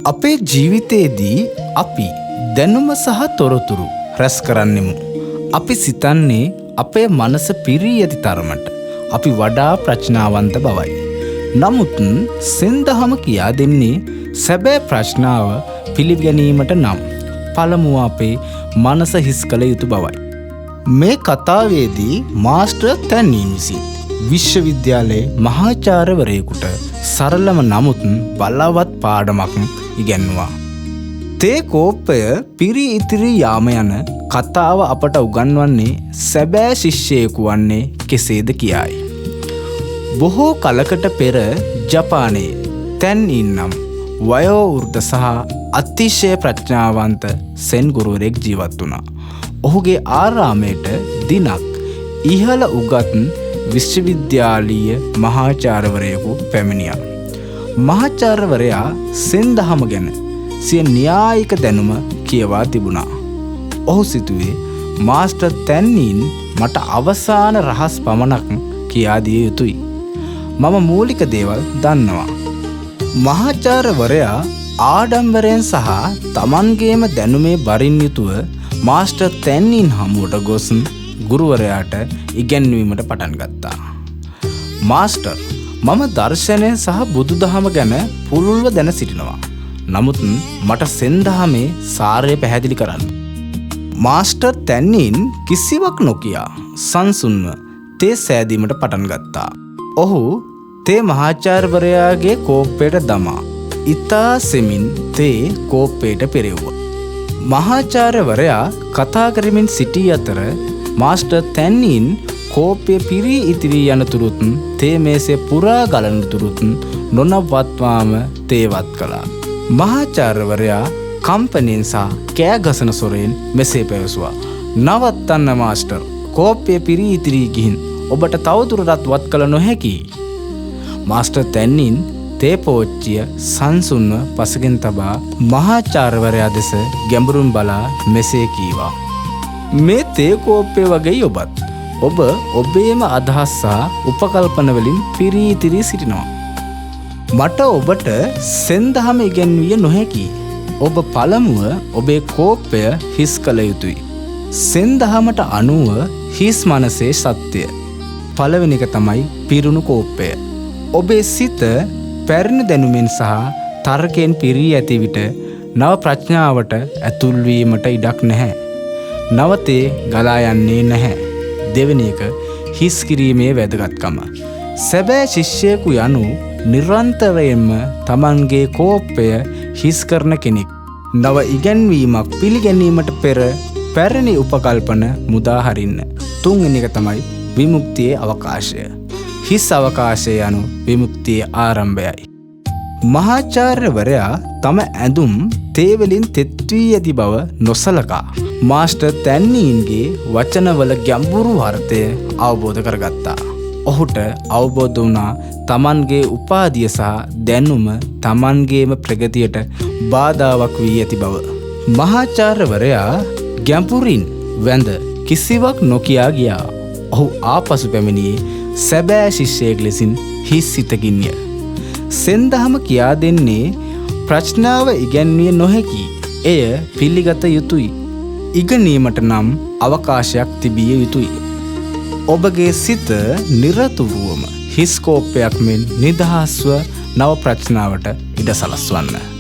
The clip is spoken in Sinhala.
අපේ ජීවිතයේදී අපි දැනුම සහ තොරතුරු රැස් කරන්නෙමු. අපි සිතන්නේ අපේ මනස පිරී ඇති තරමට අපි වඩා ප්‍රඥාවන්ත බවයි. නමුත් සෙන්දහම කියා දෙන්නේ සැබෑ ප්‍රඥාව පිළිගැනීමට නම් පළමුව අපේ මනස හිස් කළ යුතු බවයි. මේ කතාවේදී මාස්ටර් තැන්නින් විසින් විශ්වවිද්‍යාලයේ මහාචාර්යවරයෙකුට සරලම නමුත් බලවත් පාඩමක් ඉගැන්වුවා. තේ කෝප්පය පිරී ඉතිරී යාම යන කතාව අපට උගන්වන්නේ සැබෑ ශිෂ්‍යයෙකු වන්නේ කෙසේද කියායි. බොහෝ කලකට පෙර ජපානයේ තැන්නින් නම් වයෝ වෘද්ධ සහ අතිශය ප්‍රඥාවන්ත සෙන් ගුරුවරයෙක් ජීවත් වුණා. ඔහුගේ ආරාමයට දිනක් ඉහළ උගත් විශ්වවිද්‍යාලීය මහාචාර්යවරයෙකු පැමිණියා. මහාචාර්යවරයා සෙන්දහම ගැන සිය න්‍යායික දැනුම කියවා තිබුණා. ඔහු සිතුවේ මාස්ටර් තැන්නින් මට අවසාන රහස් පමණක් කියා දිය යුතුයි. මම මූලික දේවල් දන්නවා. මහාචාර්යවරයා ආඩම්බරයෙන් සහ තමන්ගේම දැනුමේ බරින් යුතුව මාස්ටර් තැන්නින් හමුවට ගොස් ගුරුවරයාට ඉගැන්වීමට පටන් ගත්තා. මාස්ටර්, මම දර්ශනය සහ බුදුදහම ගැන පුළුල්ව දැන සිටිනවා. නමුත් මට සෙන්දහමේ සාරය පැහැදිලි කරන්න. මාස්ටර් තැන්නින් කිසිවක් නොකියා සංසුන්ව තේ සෑදීමට පටන් ගත්තා. ඔහු තේ මහාචාර්යවරයාගේ කෝප්පයට දමා ඉතා සෙමින් තේ කෝප්පයට පෙරෙව්වා. මහාචාර්යවරයා කතා කරමින් සිටි අතර මාස්ටර් තැන්නින් කෝප්පය පිරී ඉතිරී යනතුරුත් තේ මේසේ පුරා ගලනතුරුත් නොනවත්වාම තේවත් කළා. මහාචාර්යවරයා කම්පනයෙන් සහ කෑගසන සොරෙන් මෙසේ පැවසුවා. නවත්තන්න මාස්ටර්, කෝප්පය පිරී ඉතිරී ගිහින් ඔබට තවදුරටත් වත් කළ නොහැකි. මාස්ටර් තැන්නින් තේ පෝච්චිය සංසුන්ව පසගෙන් තබා මහාචාර්යවරයා දෙස ගැඹුරුන් බලා මෙසේ කීවා. මේ තේ කෝප්පය වගේ ඔබත්. ඔබ ඔබේම අදහස් සහ උපකල්පන වලින් පිරී ඉතිරී සිටිනවා. මට ඔබට සෙන්දහම ඉගැන්විය නොහැකි. ඔබ පළමුව ඔබේ කෝප්පය හිස් කළ යුතුයි. සෙන්දහමට අනුව හිස් මනසේ සත්‍යය. පළවෙනි එක තමයි පිරුණු කෝප්පය. ඔබේ සිත පැරණි දැනුමෙන් සහ තර්කයෙන් පිරී ඇති විට නව ප්‍රඥාවට ඇතුල්වීමට ඉඩක් නැහැ. නවතේ ගලා යන්නේ නැහැ. දෙවෙනි එක හිස් කිරීමේ වැදගත්කම. සැබෑ ශිෂ්‍යයෙකු යනු නිරන්තරයෙන්ම තමන්ගේ කෝප්පය හිස් කරන කෙනෙක්. නව ඉගැන්වීමක් පිළිගැනීමට පෙර පැරණි උපකල්පන මුදා හරින්න. තුන්වෙනි එක තමයි විමුක්තියේ අවකාශය. හිස් අවකාශය යනු විමුක්තියේ ආරම්භයයි. මහාචාර්යවරයා තම ඇඳුම් තේවලින් තෙත්වී ඇති බව නොසලකා මාස්ටර් තැන්නින්ගේ වචනවල ගැඹුරු අර්ථය අවබෝධ කරගත්තා. ඔහුට අවබෝධ වුණා තමන්ගේ උපාධිය සහ දැනුම තමන්ගේම ප්‍රගතියට බාධාවක් වී ඇති බව. මහාචාර්යවරයා ගැඹුරින් වැඳ කිසිවක් නොකියා ගියා. ඔහු ආපසු පැමිණියේ සැබෑ ශිෂ්‍යයෙක් ලෙසින් හිස් සිතකින්ය. සෙන්දහම කියා දෙන්නේ ප්‍රඥාව ඉගැන්විය නොහැකි. එය පිළිගත යුතුයි. ඉගෙනීමට නම් අවකාශයක් තිබිය යුතුයි. ඔබගේ සිත නිරතුරුවම හිස් කෝප්පයක් මෙන් නිදහස්ව නව ප්‍රඥාවට ඉඩ සලස්වන්න.